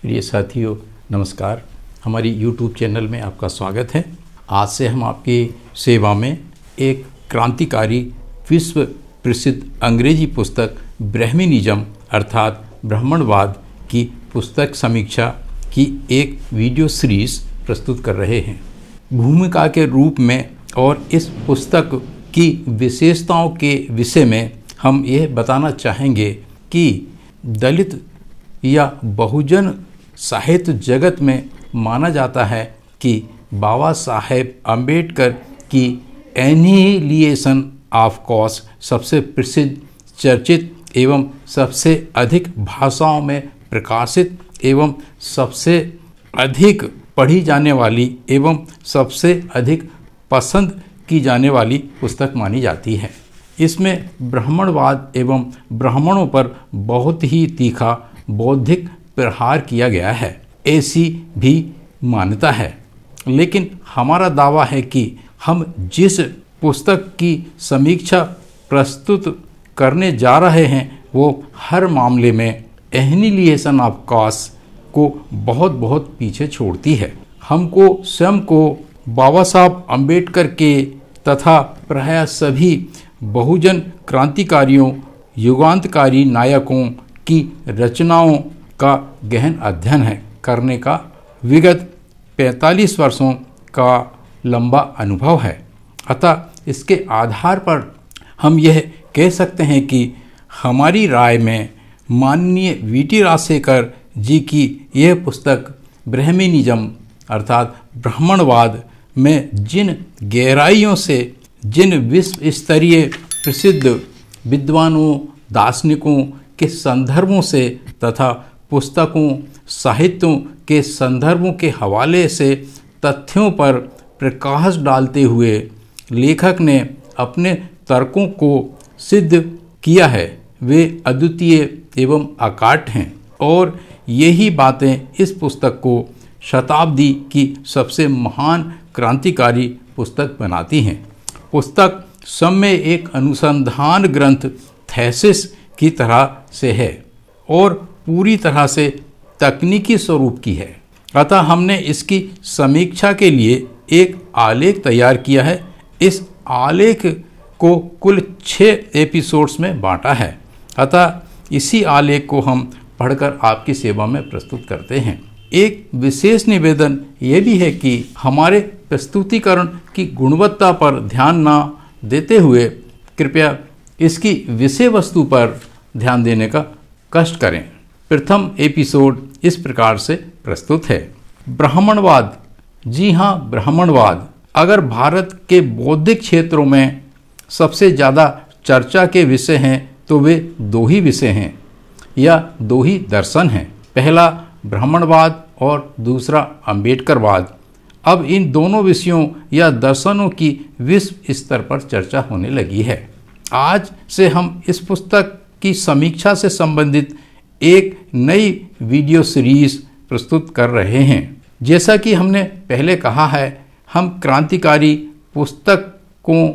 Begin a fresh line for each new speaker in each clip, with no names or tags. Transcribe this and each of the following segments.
प्रिय साथियों नमस्कार। हमारी YouTube चैनल में आपका स्वागत है। आज से हम आपकी सेवा में एक क्रांतिकारी विश्व प्रसिद्ध अंग्रेजी पुस्तक ब्रह्मनिज्म अर्थात ब्राह्मणवाद की पुस्तक समीक्षा की एक वीडियो सीरीज प्रस्तुत कर रहे हैं। भूमिका के रूप में और इस पुस्तक की विशेषताओं के विषय में हम यह बताना चाहेंगे कि दलित या बहुजन साहित्य जगत में माना जाता है कि बाबा साहेब अम्बेडकर की एनिहिलेशन ऑफ कॉस्ट सबसे प्रसिद्ध, चर्चित एवं सबसे अधिक भाषाओं में प्रकाशित एवं सबसे अधिक पढ़ी जाने वाली एवं सबसे अधिक पसंद की जाने वाली पुस्तक मानी जाती है। इसमें ब्राह्मणवाद एवं ब्राह्मणों पर बहुत ही तीखा बौद्धिक प्रहार किया गया है, ऐसी भी मान्यता है। लेकिन हमारा दावा है कि हम जिस पुस्तक की समीक्षा प्रस्तुत करने जा रहे हैं वो हर मामले में एनिहिलेशन ऑफ कास्ट को बहुत पीछे छोड़ती है। हमको स्वयं को बाबा साहब अम्बेडकर के तथा प्रायः सभी बहुजन क्रांतिकारियों, युगांतकारी नायकों की रचनाओं का गहन अध्ययन करने का विगत 45 वर्षों का लंबा अनुभव है। अतः इसके आधार पर हम यह कह सकते हैं कि हमारी राय में माननीय वी.टी. राजशेखर जी की यह पुस्तक ब्रह्मनिज्म अर्थात ब्राह्मणवाद में जिन गहराइयों से, जिन विश्व स्तरीय प्रसिद्ध विद्वानों, दार्शनिकों के संदर्भों से तथा पुस्तकों, साहित्यों के संदर्भों के हवाले से तथ्यों पर प्रकाश डालते हुए लेखक ने अपने तर्कों को सिद्ध किया है, वे अद्वितीय एवं अकाट्य हैं और यही बातें इस पुस्तक को शताब्दी की सबसे महान क्रांतिकारी पुस्तक बनाती हैं। पुस्तक सब में एक अनुसंधान ग्रंथ, थीसिस की तरह से है और पूरी तरह से तकनीकी स्वरूप की है। अतः हमने इसकी समीक्षा के लिए एक आलेख तैयार किया है। इस आलेख को कुल 6 एपिसोड्स में बांटा है। अतः इसी आलेख को हम पढ़कर आपकी सेवा में प्रस्तुत करते हैं। एक विशेष निवेदन यह भी है कि हमारे प्रस्तुतिकरण की गुणवत्ता पर ध्यान न देते हुए कृपया इसकी विषय वस्तु पर ध्यान देने का कष्ट करें। प्रथम एपिसोड इस प्रकार से प्रस्तुत है। ब्राह्मणवाद। जी हाँ, ब्राह्मणवाद अगर भारत के बौद्धिक क्षेत्रों में सबसे ज़्यादा चर्चा के विषय हैं तो वे 2 ही विषय हैं या 2 ही दर्शन हैं। पहला ब्राह्मणवाद और दूसरा अम्बेडकरवाद। अब इन दोनों विषयों या दर्शनों की विश्व स्तर पर चर्चा होने लगी है। आज से हम इस पुस्तक की समीक्षा से संबंधित एक नई वीडियो सीरीज प्रस्तुत कर रहे हैं। जैसा कि हमने पहले कहा है, हम क्रांतिकारी पुस्तकों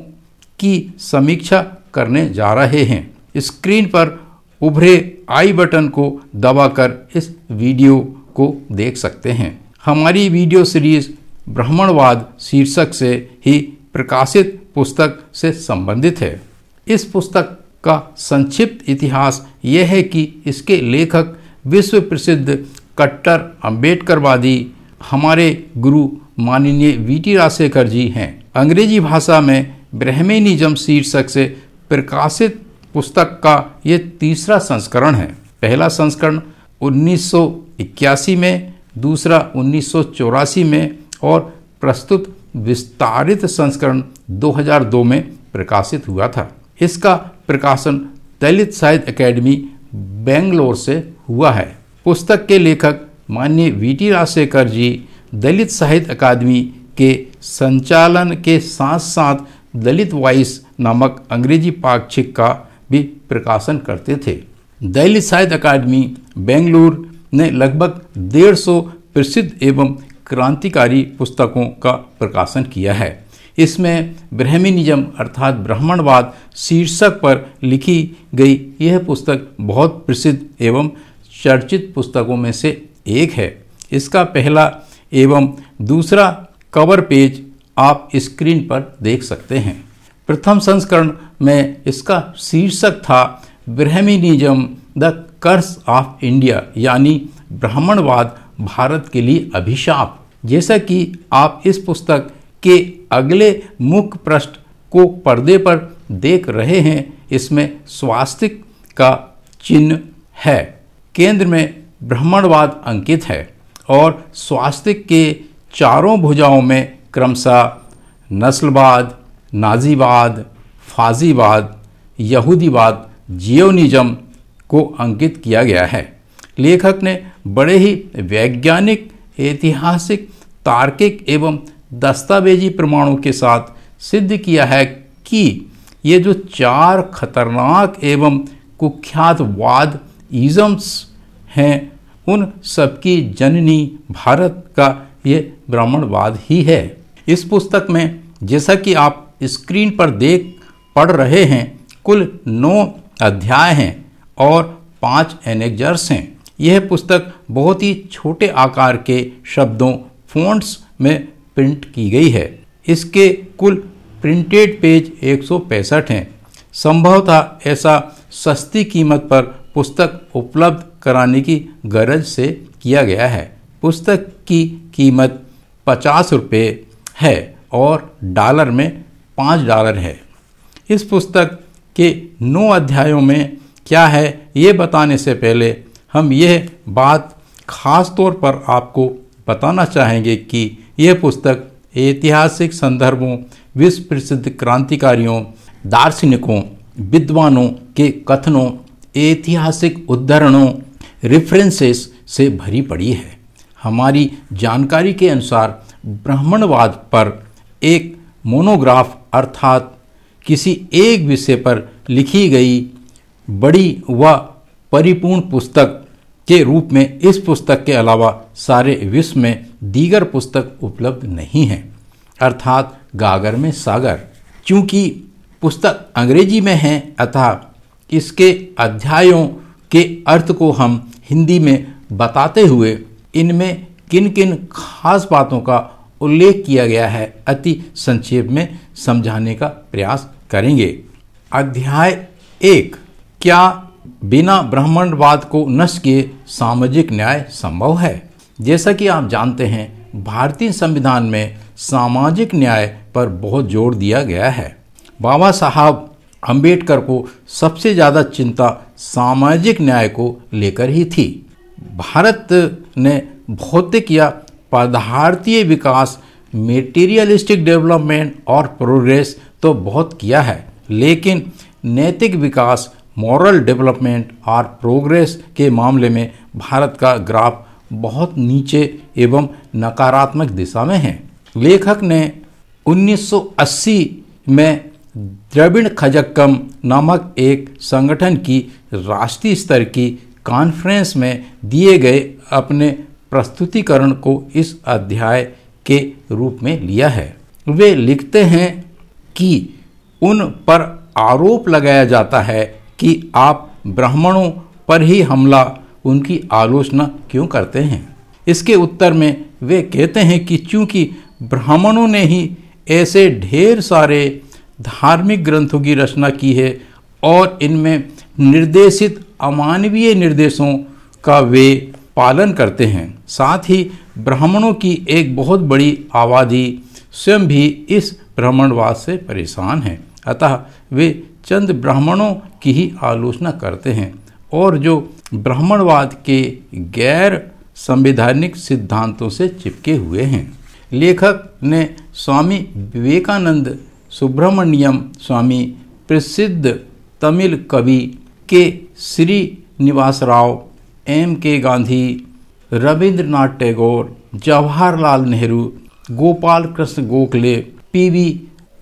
की समीक्षा करने जा रहे हैं। स्क्रीन पर उभरे आई बटन को दबाकर इस वीडियो को देख सकते हैं। हमारी वीडियो सीरीज ब्राह्मणवाद शीर्षक से ही प्रकाशित पुस्तक से संबंधित है। इस पुस्तक का संक्षिप्त इतिहास यह है कि इसके लेखक विश्व प्रसिद्ध कट्टर अम्बेडकरवादी हमारे गुरु माननीय वी.टी. राजशेखर जी हैं। अंग्रेजी भाषा में ब्रह्मनिज्म शीर्षक से प्रकाशित पुस्तक का ये 3रा संस्करण है। पहला संस्करण 1981 में, दूसरा 1984 में और प्रस्तुत विस्तारित संस्करण 2002 में प्रकाशित हुआ था। इसका प्रकाशन दलित साहित्य अकादमी बेंगलोर से हुआ है। पुस्तक के लेखक माननीय वी.टी. राजशेखर जी दलित साहित्य अकादमी के संचालन के साथ साथ दलित वॉइस नामक अंग्रेजी पाक्षिक का भी प्रकाशन करते थे। दलित साहित्य अकादमी बेंगलुरु ने लगभग 150 प्रसिद्ध एवं क्रांतिकारी पुस्तकों का प्रकाशन किया है। इसमें ब्रह्मनिज्म अर्थात ब्राह्मणवाद शीर्षक पर लिखी गई यह पुस्तक बहुत प्रसिद्ध एवं चर्चित पुस्तकों में से एक है। इसका पहला एवं दूसरा कवर पेज आप स्क्रीन पर देख सकते हैं। प्रथम संस्करण में इसका शीर्षक था brahmanism the curse of India, यानी ब्राह्मणवाद भारत के लिए अभिशाप। जैसा कि आप इस पुस्तक के अगले मुख्य पृष्ठ को पर्दे पर देख रहे हैं, इसमें स्वास्तिक का चिन्ह है। केंद्र में ब्राह्मणवाद अंकित है और स्वास्तिक के चारों भुजाओं में क्रमशः नस्लवाद, नाजीवाद, फाजीवाद, यहूदीवाद, जियोनिज्म को अंकित किया गया है। लेखक ने बड़े ही वैज्ञानिक, ऐतिहासिक, तार्किक एवं दस्तावेजी प्रमाणों के साथ सिद्ध किया है कि ये जो चार खतरनाक एवं कुख्यात वाद इज़म्स हैं, उन सबकी जननी भारत का ये ब्राह्मणवाद ही है। इस पुस्तक में जैसा कि आप स्क्रीन पर पढ़ रहे हैं, कुल 9 अध्याय हैं और 5 एनेक्जर्स हैं। यह पुस्तक बहुत ही छोटे आकार के शब्दों, फ़ॉन्ट्स में प्रिंट की गई है। इसके कुल प्रिंटेड पेज 165 हैं। संभवतः ऐसा सस्ती कीमत पर पुस्तक उपलब्ध कराने की गरज से किया गया है। पुस्तक की कीमत 50 रुपये है और डॉलर में $5 है। इस पुस्तक के 9 अध्यायों में क्या है ये बताने से पहले हम यह बात खास तौर पर आपको बताना चाहेंगे कि यह पुस्तक ऐतिहासिक संदर्भों, विश्व प्रसिद्ध क्रांतिकारियों, दार्शनिकों, विद्वानों के कथनों, ऐतिहासिक उद्धरणों, रेफरेंसेस से भरी पड़ी है। हमारी जानकारी के अनुसार ब्राह्मणवाद पर एक मोनोग्राफ अर्थात किसी एक विषय पर लिखी गई बड़ी व परिपूर्ण पुस्तक के रूप में इस पुस्तक के अलावा सारे विश्व में दीगर पुस्तक उपलब्ध नहीं हैं, अर्थात गागर में सागर। चूँकि पुस्तक अंग्रेजी में है, अतः इसके अध्यायों के अर्थ को हम हिंदी में बताते हुए इनमें किन किन खास बातों का उल्लेख किया गया है अति संक्षेप में समझाने का प्रयास करेंगे। अध्याय 1, क्या बिना ब्राह्मणवाद को नष्ट किए सामाजिक न्याय संभव है? जैसा कि आप जानते हैं, भारतीय संविधान में सामाजिक न्याय पर बहुत जोर दिया गया है। बाबा साहब अंबेडकर को सबसे ज़्यादा चिंता सामाजिक न्याय को लेकर ही थी। भारत ने भौतिक या पदार्थीय विकास, मेटीरियलिस्टिक डेवलपमेंट और प्रोग्रेस तो बहुत किया है, लेकिन नैतिक विकास, मॉरल डेवलपमेंट और प्रोग्रेस के मामले में भारत का ग्राफ बहुत नीचे एवं नकारात्मक दिशा में है। लेखक ने 1980 में द्रविड़ खजक्कम नामक एक संगठन की राष्ट्रीय स्तर की कॉन्फ्रेंस में दिए गए अपने प्रस्तुतिकरण को इस अध्याय के रूप में लिया है। वे लिखते हैं कि उन पर आरोप लगाया जाता है कि आप ब्राह्मणों पर ही हमला, उनकी आलोचना क्यों करते हैं। इसके उत्तर में वे कहते हैं कि चूंकि ब्राह्मणों ने ही ऐसे ढेर सारे धार्मिक ग्रंथों की रचना की है और इनमें निर्देशित अमानवीय निर्देशों का वे पालन करते हैं, साथ ही ब्राह्मणों की एक बहुत बड़ी आबादी स्वयं भी इस ब्राह्मणवाद से परेशान है, अतः वे चंद ब्राह्मणों की ही आलोचना करते हैं और जो ब्राह्मणवाद के गैर संवैधानिक सिद्धांतों से चिपके हुए हैं। लेखक ने स्वामी विवेकानंद, सुब्रमण्यम स्वामी, प्रसिद्ध तमिल कवि के श्रीनिवास राव, M.K. गांधी, रविंद्रनाथ टैगोर, जवाहरलाल नेहरू, गोपाल कृष्ण गोखले, P.V.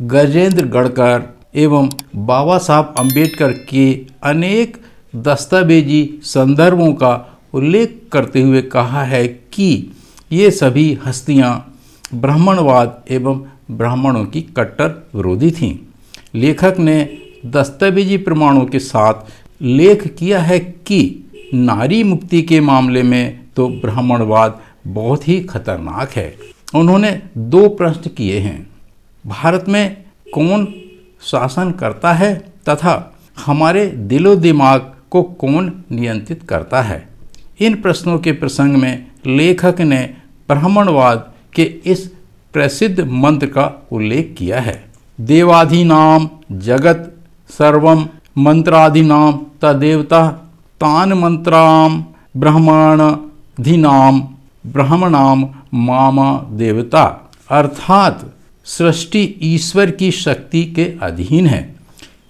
गजेंद्र गढ़कर एवं बाबा साहब अंबेडकर के अनेक दस्तावेजी संदर्भों का उल्लेख करते हुए कहा है कि ये सभी हस्तियां ब्राह्मणवाद एवं ब्राह्मणों की कट्टर विरोधी थीं। लेखक ने दस्तावेजी प्रमाणों के साथ लेख किया है कि नारी मुक्ति के मामले में तो ब्राह्मणवाद बहुत ही खतरनाक है। उन्होंने 2 प्रश्न किए हैं, भारत में कौन शासन करता है तथा हमारे दिलो दिमाग को कौन नियंत्रित करता है। इन प्रश्नों के प्रसंग में लेखक ने ब्राह्मणवाद के इस प्रसिद्ध मंत्र का उल्लेख किया है, देवाधीनाम जगत सर्वम मंत्राधीनाम तदेवता तान मंत्राम ब्रह्माणाधीनाम ब्रह्मणाम मामा देवता। अर्थात सृष्टि ईश्वर की शक्ति के अधीन है,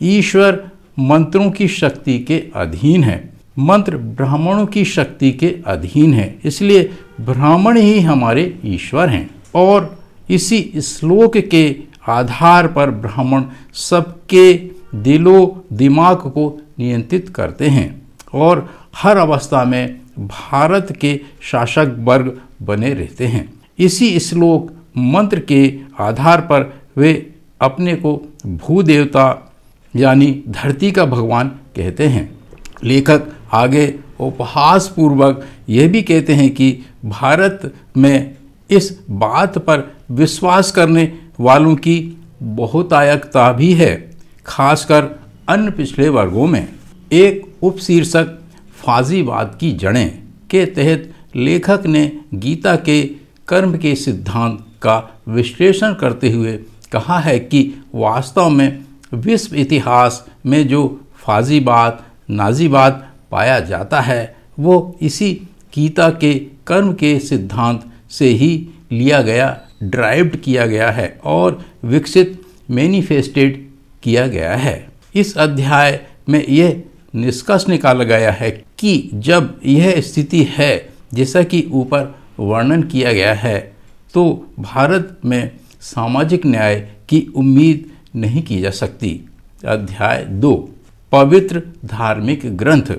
ईश्वर मंत्रों की शक्ति के अधीन है, मंत्र ब्राह्मणों की शक्ति के अधीन है, इसलिए ब्राह्मण ही हमारे ईश्वर हैं। और इसी श्लोक के आधार पर ब्राह्मण सबके दिलो दिमाग को नियंत्रित करते हैं और हर अवस्था में भारत के शासक वर्ग बने रहते हैं। इसी श्लोक मंत्र के आधार पर वे अपने को भूदेवता यानी धरती का भगवान कहते हैं। लेखक आगे उपहास पूर्वक यह भी कहते हैं कि भारत में इस बात पर विश्वास करने वालों की बहुतायकता भी है, खासकर अन्य पिछड़े वर्गों में। एक उपशीर्षक फाजीवाद की जड़ें के तहत लेखक ने गीता के कर्म के सिद्धांत का विश्लेषण करते हुए कहा है कि वास्तव में विश्व इतिहास में जो फाजीवाद नाजीवाद पाया जाता है वो इसी गीता के कर्म के सिद्धांत से ही लिया गया, ड्राइव्ड किया गया है और विकसित मैनिफेस्टेड किया गया है। इस अध्याय में यह निष्कर्ष निकाला गया है कि जब यह स्थिति है जैसा कि ऊपर वर्णन किया गया है तो भारत में सामाजिक न्याय की उम्मीद नहीं की जा सकती। अध्याय 2 पवित्र धार्मिक ग्रंथ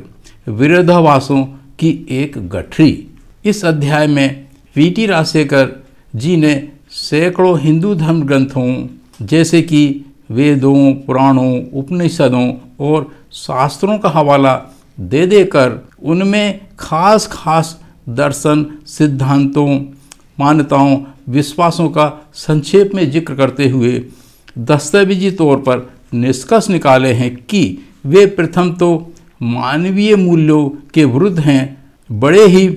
विरोधाभासों की एक गठरी। इस अध्याय में वी.टी. राजशेखर जी ने सैकड़ों हिंदू धर्म ग्रंथों जैसे कि वेदों, पुराणों, उपनिषदों और शास्त्रों का हवाला दे देकर उनमें खास दर्शन, सिद्धांतों, मान्यताओं, विश्वासों का संक्षेप में जिक्र करते हुए दस्तावेजी तौर पर निष्कर्ष निकाले हैं कि वे प्रथम तो मानवीय मूल्यों के विरुद्ध हैं, बड़े ही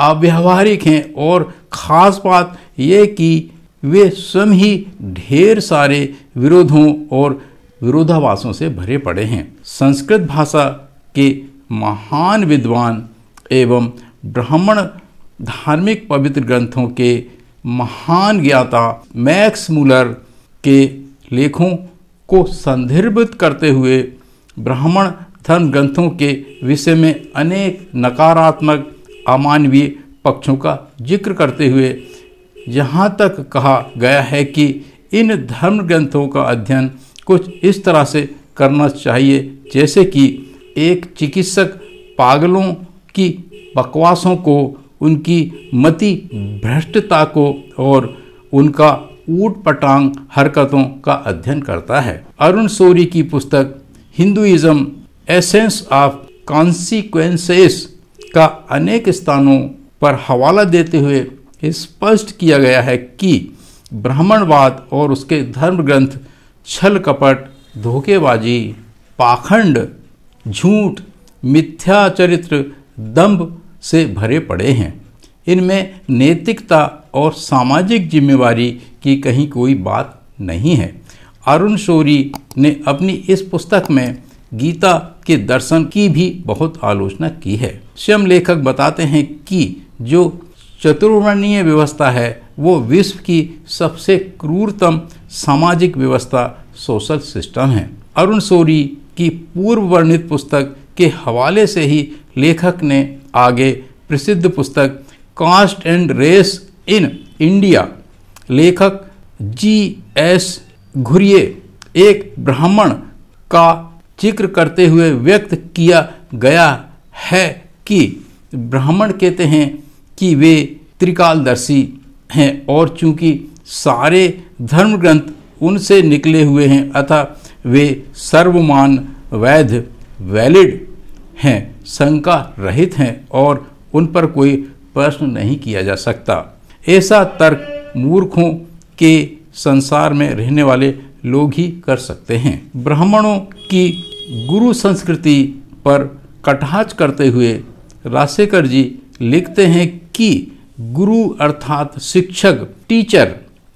अव्यावहारिक हैं और खास बात यह कि वे स्वयं ही ढेर सारे विरोधों और विरोधाभासों से भरे पड़े हैं। संस्कृत भाषा के महान विद्वान एवं ब्राह्मण धार्मिक पवित्र ग्रंथों के महान ज्ञाता मैक्स मूलर के लेखों को संदर्भित करते हुए ब्राह्मण धर्म ग्रंथों के विषय में अनेक नकारात्मक अमानवीय पक्षों का जिक्र करते हुए यहाँ तक कहा गया है कि इन धर्म ग्रंथों का अध्ययन कुछ इस तरह से करना चाहिए जैसे कि एक चिकित्सक पागलों की बकवासों को, उनकी मति भ्रष्टता को और उनका ऊट पटांग हरकतों का अध्ययन करता है। अरुण शौरी की पुस्तक हिंदुइज्म एसेंस ऑफ कॉन्सिक्वेंसेस का अनेक स्थानों पर हवाला देते हुए स्पष्ट किया गया है कि ब्राह्मणवाद और उसके धर्म ग्रंथ छल कपट, धोखेबाजी, पाखंड, झूठ, मिथ्या चरित्र, दंभ से भरे पड़े हैं। इनमें नैतिकता और सामाजिक जिम्मेवारी की कहीं कोई बात नहीं है। अरुण शौरी ने अपनी इस पुस्तक में गीता के दर्शन की भी बहुत आलोचना की है। स्वयं लेखक बताते हैं कि जो चतुर्वर्णीय व्यवस्था है वो विश्व की सबसे क्रूरतम सामाजिक व्यवस्था सोशल सिस्टम है। अरुण शौरी की पूर्व वर्णित पुस्तक के हवाले से ही लेखक ने आगे प्रसिद्ध पुस्तक caste and race in India लेखक जी.एस. घुरिये एक ब्राह्मण का जिक्र करते हुए व्यक्त किया गया है कि ब्राह्मण कहते हैं कि वे त्रिकालदर्शी हैं और चूंकि सारे धर्म ग्रंथ उनसे निकले हुए हैं अतः वे सर्वमान वैध वैलिड हैं, शंका रहित हैं और उन पर कोई प्रश्न नहीं किया जा सकता। ऐसा तर्क मूर्खों के संसार में रहने वाले लोग ही कर सकते हैं। ब्राह्मणों की गुरु संस्कृति पर कटाक्ष करते हुए राजशेखर जी लिखते हैं कि गुरु अर्थात शिक्षक, टीचर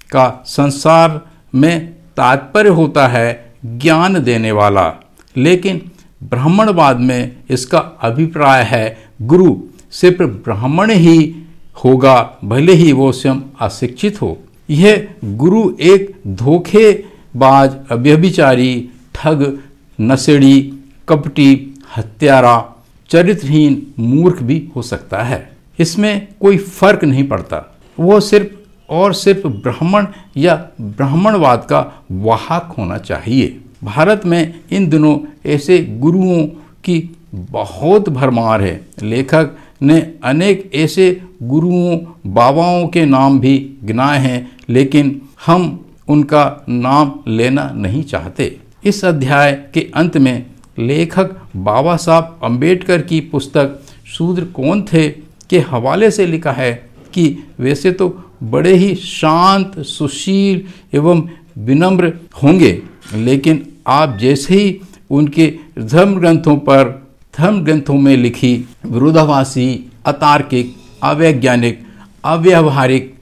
का संसार में तात्पर्य होता है ज्ञान देने वाला, लेकिन ब्राह्मणवाद में इसका अभिप्राय है गुरु सिर्फ ब्राह्मण ही होगा, भले ही वो स्वयं अशिक्षित हो। यह गुरु एक धोखेबाज, व्यभिचारी, ठग, नशेड़ी, कपटी, हत्यारा, चरित्रहीन, मूर्ख भी हो सकता है। इसमें कोई फर्क नहीं पड़ता। वो सिर्फ और सिर्फ ब्राह्मण या ब्राह्मणवाद का वाहक होना चाहिए। भारत में इन दिनों ऐसे गुरुओं की बहुत भरमार है। लेखक ने अनेक ऐसे गुरुओं, बाबाओं के नाम भी गिनाए हैं, लेकिन हम उनका नाम लेना नहीं चाहते। इस अध्याय के अंत में लेखक बाबा साहब अम्बेडकर की पुस्तक शूद्र कौन थे के हवाले से लिखा है कि वैसे तो बड़े ही शांत, सुशील एवं विनम्र होंगे, लेकिन आप जैसे ही उनके धर्म ग्रंथों में लिखी विरोधाभासी, अतार्किक, अवैज्ञानिक, अव्यावहारिक,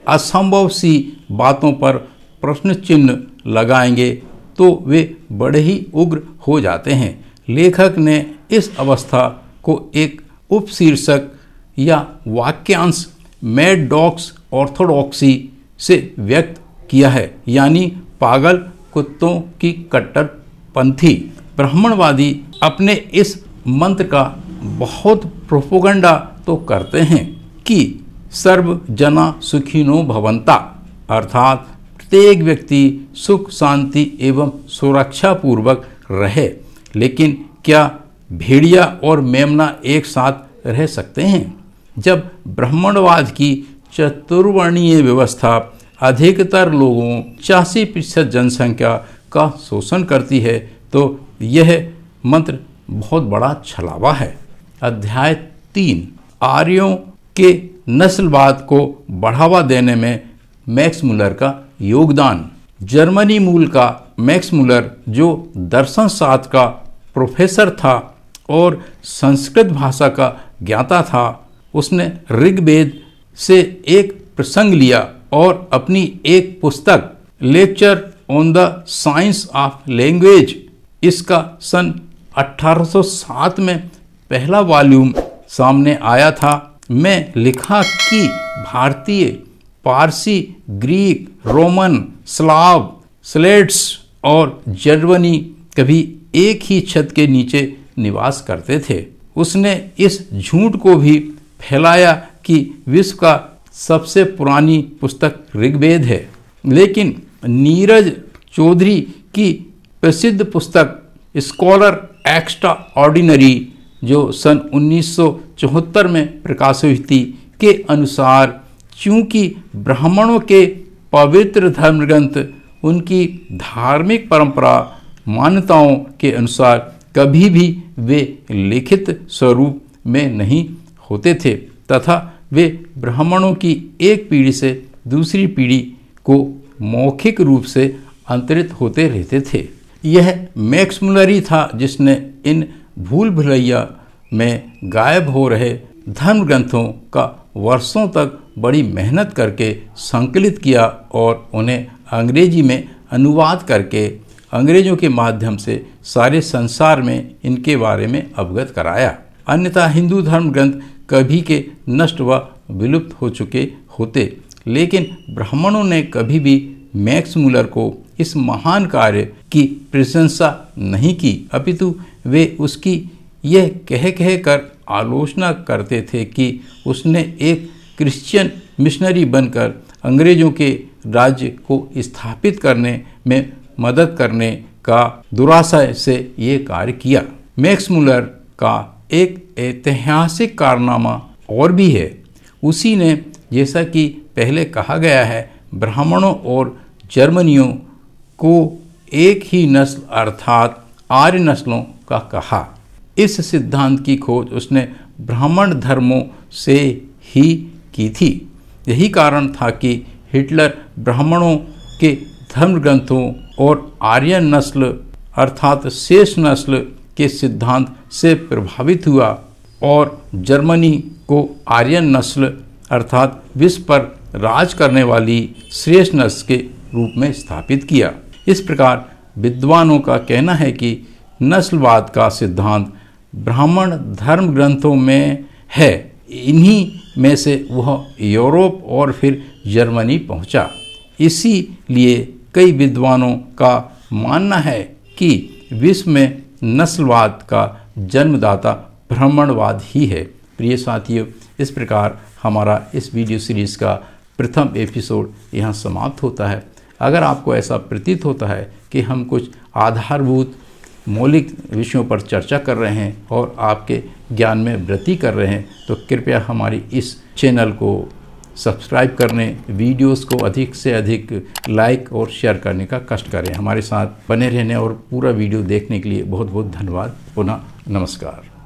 असंभव सी बातों पर प्रश्न चिन्ह लगाएंगे तो वे बड़े ही उग्र हो जाते हैं। लेखक ने इस अवस्था को एक उपशीर्षक या वाक्यांश मैड डॉग्स ऑर्थोडॉक्सी से व्यक्त किया है, यानी पागल कुत्तों की कट्टरपंथी। ब्राह्मणवादी अपने इस मंत्र का बहुत प्रोपोगंडा तो करते हैं कि सर्व जना सुखिनो भवंता, अर्थात प्रत्येक व्यक्ति सुख, शांति एवं सुरक्षा पूर्वक रहे, लेकिन क्या भेड़िया और मेमना एक साथ रह सकते हैं? जब ब्राह्मणवाद की चतुर्वर्णीय व्यवस्था अधिकतर लोगों 85% जनसंख्या का शोषण करती है तो यह मंत्र बहुत बड़ा छलावा है। अध्याय 3 आर्यों के नस्लवाद को बढ़ावा देने में मैक्स मुलर का योगदान। जर्मनी मूल का मैक्स मुलर, जो दर्शन शास्त्र का प्रोफेसर था और संस्कृत भाषा का ज्ञाता था, उसने ऋग्वेद से एक प्रसंग लिया और अपनी एक पुस्तक lecture on the science of language, इसका सन 1807 में पहला वॉल्यूम सामने आया था, में लिखा कि भारतीय, पारसी, ग्रीक, रोमन, स्लाव, स्लेट्स और जर्मनी कभी एक ही छत के नीचे निवास करते थे। उसने इस झूठ को भी फैलाया कि विश्व का सबसे पुरानी पुस्तक ऋग्वेद है, लेकिन नीरज चौधरी की प्रसिद्ध पुस्तक स्कॉलर एक्स्ट्रा ऑर्डिनरी, जो सन 1974 में प्रकाशित हुई थी, के अनुसार चूंकि ब्राह्मणों के पवित्र धर्म ग्रंथ उनकी धार्मिक परंपरा मान्यताओं के अनुसार कभी भी वे लिखित स्वरूप में नहीं होते थे तथा वे ब्राह्मणों की एक पीढ़ी से दूसरी पीढ़ी को मौखिक रूप से अंतरित होते रहते थे। यह मैक्स मुलर ही था जिसने इन भूल भुलैया में गायब हो रहे धर्म ग्रंथों का वर्षों तक बड़ी मेहनत करके संकलित किया और उन्हें अंग्रेजी में अनुवाद करके अंग्रेजों के माध्यम से सारे संसार में इनके बारे में अवगत कराया। अन्यथा हिंदू धर्म ग्रंथ कभी के नष्ट व विलुप्त हो चुके होते, लेकिन ब्राह्मणों ने कभी भी मैक्स मुलर को इस महान कार्य की प्रशंसा नहीं की, अपितु वे उसकी यह कह कर आलोचना करते थे कि उसने एक क्रिश्चियन मिशनरी बनकर अंग्रेजों के राज्य को स्थापित करने में मदद करने का दुराशय से ये कार्य किया। मैक्स मुलर का एक ऐतिहासिक कारनामा और भी है। उसी ने, जैसा कि पहले कहा गया है, ब्राह्मणों और जर्मनियों को एक ही नस्ल अर्थात आर्य नस्लों का कहा। इस सिद्धांत की खोज उसने ब्राह्मण धर्मों से ही की थी। यही कारण था कि हिटलर ब्राह्मणों के धर्म ग्रंथों और आर्यन नस्ल अर्थात शेष नस्ल के सिद्धांत से प्रभावित हुआ और जर्मनी को आर्यन नस्ल अर्थात विश्व पर राज करने वाली श्रेष्ठ नस्ल के रूप में स्थापित किया। इस प्रकार विद्वानों का कहना है कि नस्लवाद का सिद्धांत ब्राह्मण धर्म ग्रंथों में है। इन्हीं में से वह यूरोप और फिर जर्मनी पहुंचा। इसीलिए कई विद्वानों का मानना है कि विश्व में नस्लवाद का जन्मदाता ब्राह्मणवाद ही है। प्रिय साथियों, इस प्रकार हमारा इस वीडियो सीरीज़ का प्रथम एपिसोड यहाँ समाप्त होता है। अगर आपको ऐसा प्रतीत होता है कि हम कुछ आधारभूत मौलिक विषयों पर चर्चा कर रहे हैं और आपके ज्ञान में वृद्धि कर रहे हैं, तो कृपया हमारी इस चैनल को सब्सक्राइब करने, वीडियोस को अधिक से अधिक लाइक और शेयर करने का कष्ट करें। हमारे साथ बने रहने और पूरा वीडियो देखने के लिए बहुत बहुत धन्यवाद। पुनः नमस्कार।